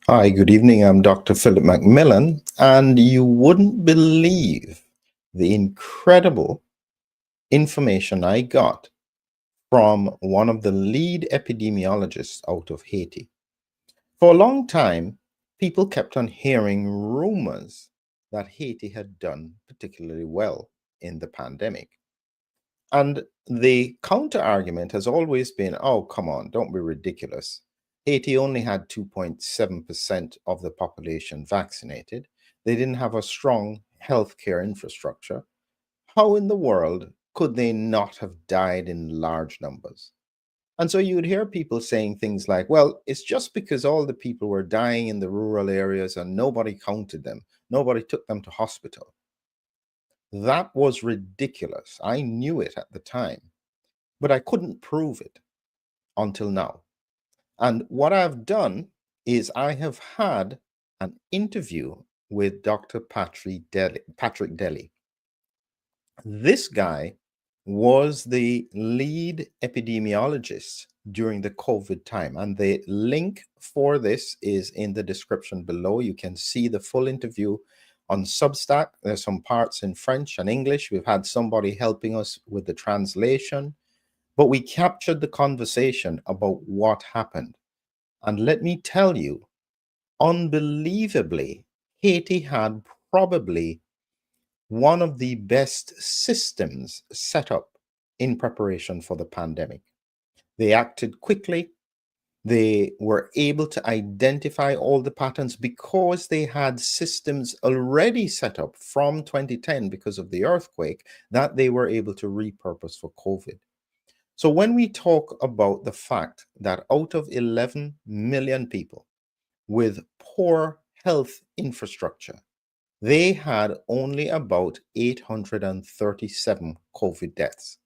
Hi, good evening. I'm Dr. Philip Macmillan, and you wouldn't believe the incredible information I got from one of the lead epidemiologists out of Haiti. For a long time, people kept on hearing rumors that Haiti had done particularly well in the pandemic. And the counter argument has always been, oh, come on, don't be ridiculous. Haiti only had 2.7% of the population vaccinated. They didn't have a strong healthcare infrastructure. How in the world could they not have died in large numbers? And so you would hear people saying things like, well, it's just because all the people were dying in the rural areas and nobody counted them, nobody took them to hospital. That was ridiculous. I knew it at the time, but I couldn't prove it until now. And what I've done is I have had an interview with Dr. Patrick Daly. This guy was the lead epidemiologist during the COVID time. And the link for this is in the description below. You can see the full interview on Substack. There's some parts in French and English. We've had somebody helping us with the translation. But we captured the conversation about what happened. And let me tell you, unbelievably, Haiti had probably one of the best systems set up in preparation for the pandemic. They acted quickly. They were able to identify all the patterns because they had systems already set up from 2010 because of the earthquake that they were able to repurpose for COVID. So when we talk about the fact that out of 11 million people with poor health infrastructure, they had only about 837 COVID deaths.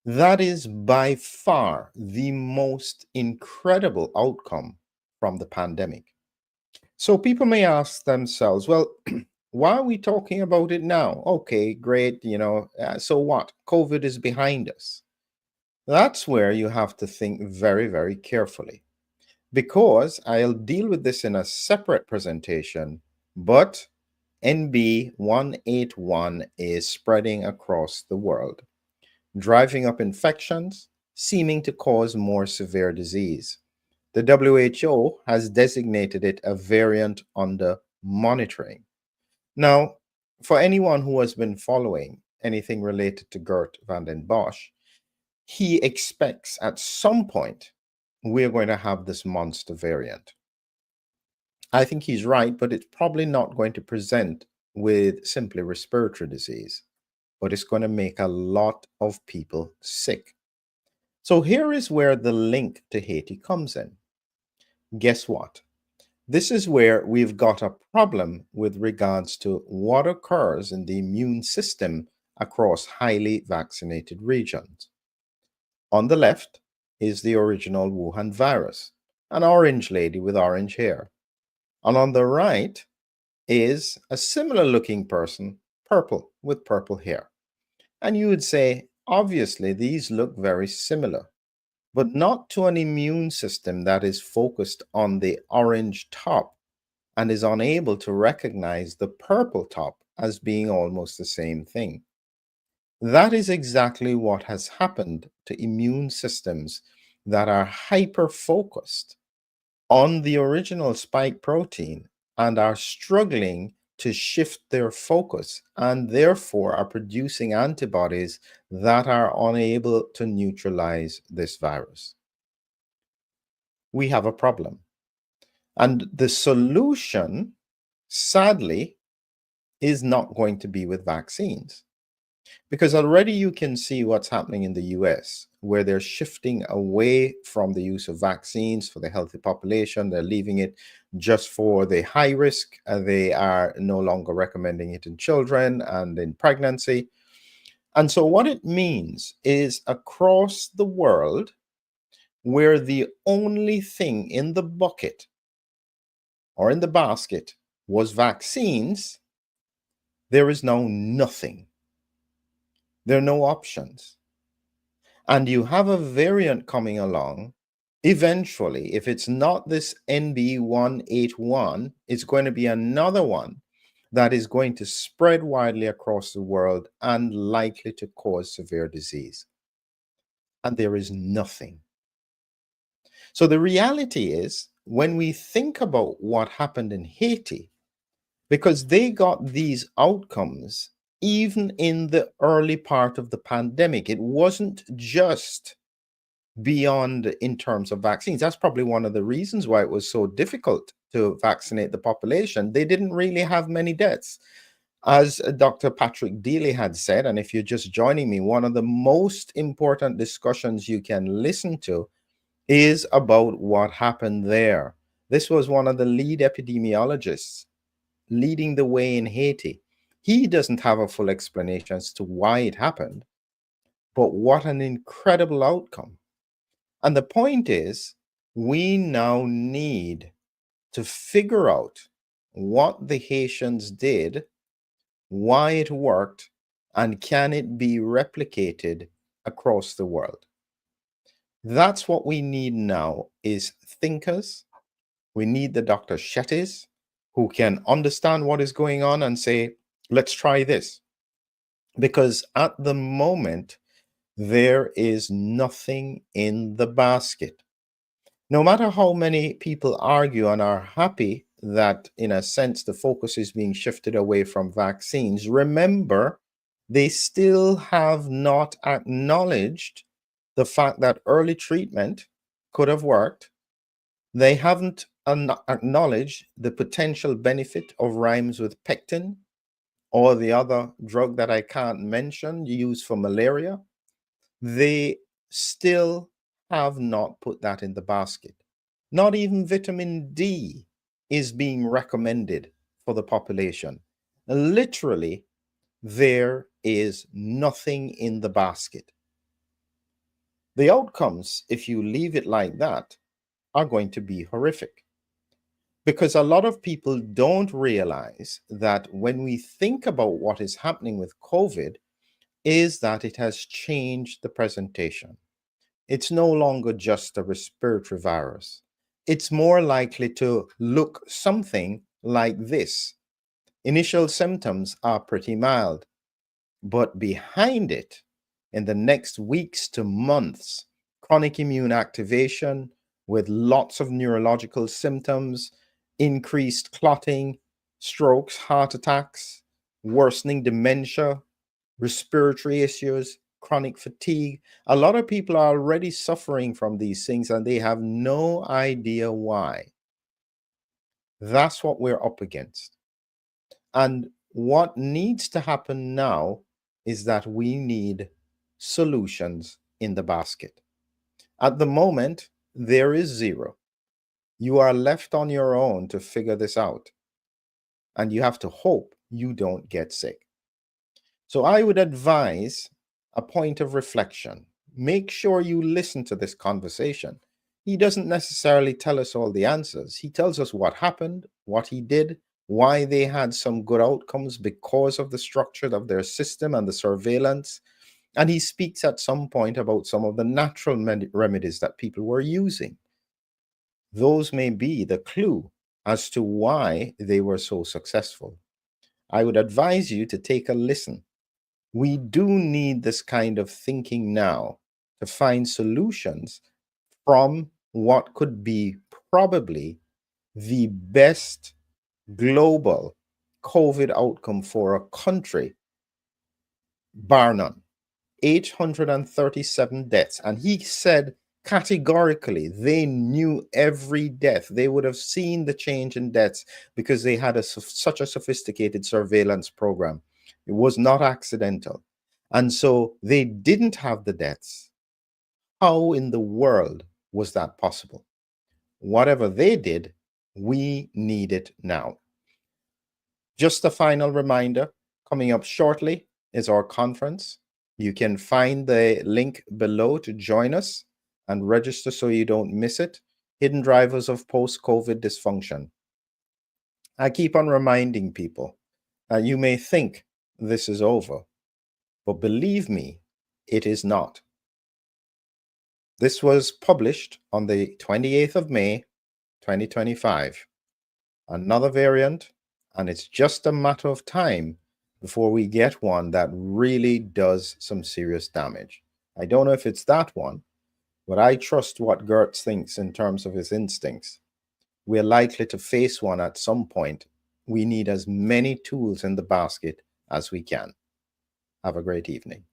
That is by far the most incredible outcome from the pandemic. So people may ask themselves, well, why are we talking about it now? Okay, great, so what? COVID is behind us. That's where you have to think very, very carefully because I'll deal with this in a separate presentation, but NB181 is spreading across the world, driving up infections, seeming to cause more severe disease. The WHO has designated it a variant under monitoring. Now, for anyone who has been following anything related to Gert van den Bosch, he expects at some point we're going to have this monster variant. I think he's right, but it's probably not going to present with simply respiratory disease, but it's going to make a lot of people sick. So here is where the link to Haiti comes in. Guess what? This is where we've got a problem with regards to what occurs in the immune system across highly vaccinated regions. On the left is the original Wuhan virus, an orange lady with orange hair. And on the right is a similar looking person, purple, with purple hair. And you would say, obviously, these look very similar, but not to an immune system that is focused on the orange top and is unable to recognize the purple top as being almost the same thing. That is exactly what has happened to immune systems that are hyper focused on the original spike protein and are struggling to shift their focus and therefore are producing antibodies that are unable to neutralize this virus. We have a problem. And the solution, sadly, is not going to be with vaccines. Because already you can see what's happening in the US, where they're shifting away from the use of vaccines for the healthy population. They're leaving it just for the high risk. They are no longer recommending it in children and in pregnancy. And so, what it means is across the world, where the only thing in the bucket or in the basket was vaccines, there is now nothing. There are no options. And you have a variant coming along Eventually, if it's not this NB181, it's going to be another one that is going to spread widely across the world and likely to cause severe disease. And there is nothing. So the reality is, when we think about what happened in Haiti, because they got these outcomes even in the early part of the pandemic, it wasn't just beyond in terms of vaccines. That's probably one of the reasons why it was so difficult to vaccinate the population. They didn't really have many deaths. As Dr. Patrick Dealey had said, and if you're just joining me, one of the most important discussions you can listen to is about what happened there. This was one of the lead epidemiologists leading the way in Haiti. He doesn't have a full explanation as to why it happened, but what an incredible outcome. And the point is, we now need to figure out what the Haitians did, why it worked, and can it be replicated across the world. That's what we need now is thinkers. We need the Dr. Shetties who can understand what is going on and say, let's try this. Because at the moment, there is nothing in the basket. No matter how many people argue and are happy that, in a sense, the focus is being shifted away from vaccines, remember, they still have not acknowledged the fact that early treatment could have worked. They haven't acknowledged the potential benefit of rhymes with pectin or the other drug that I can't mention used for malaria. They still have not put that in the basket. Not even vitamin D is being recommended for the population. Literally, there is nothing in the basket. The outcomes, if you leave it like that, are going to be horrific. Because a lot of people don't realize that when we think about what is happening with COVID, is that it has changed the presentation. It's no longer just a respiratory virus. It's more likely to look something like this. Initial symptoms are pretty mild, but behind it, in the next weeks to months, chronic immune activation with lots of neurological symptoms, increased clotting, strokes, heart attacks, worsening dementia, respiratory issues, chronic fatigue. A lot of people are already suffering from these things and they have no idea why. That's what we're up against. And what needs to happen now is that we need solutions in the basket. At the moment, there is zero. You are left on your own to figure this out. And you have to hope you don't get sick. So I would advise a point of reflection. Make sure you listen to this conversation. He doesn't necessarily tell us all the answers. He tells us what happened, what he did, why they had some good outcomes because of the structure of their system and the surveillance. And he speaks at some point about some of the natural remedies that people were using. Those may be the clue as to why they were so successful. I would advise you to take a listen. We do need this kind of thinking now to find solutions from what could be probably the best global COVID outcome for a country, bar none. 837 deaths. And he said categorically they knew every death. They would have seen the change in deaths because they had such a sophisticated surveillance program. It was not accidental. And so they didn't have the deaths. How in the world was that possible? Whatever they did, we need it now. Just a final reminder, coming up shortly is our conference. You can find the link below to join us and register so you don't miss it. Hidden Drivers of Post-COVID Dysfunction. I keep on reminding people that you may think this is over, but believe me, it is not. This was published on the 28th of May, 2025. Another variant, and it's just a matter of time before we get one that really does some serious damage. I don't know if it's that one, but I trust what Gertz thinks in terms of his instincts. We're likely to face one at some point. We need as many tools in the basket as we can. Have a great evening.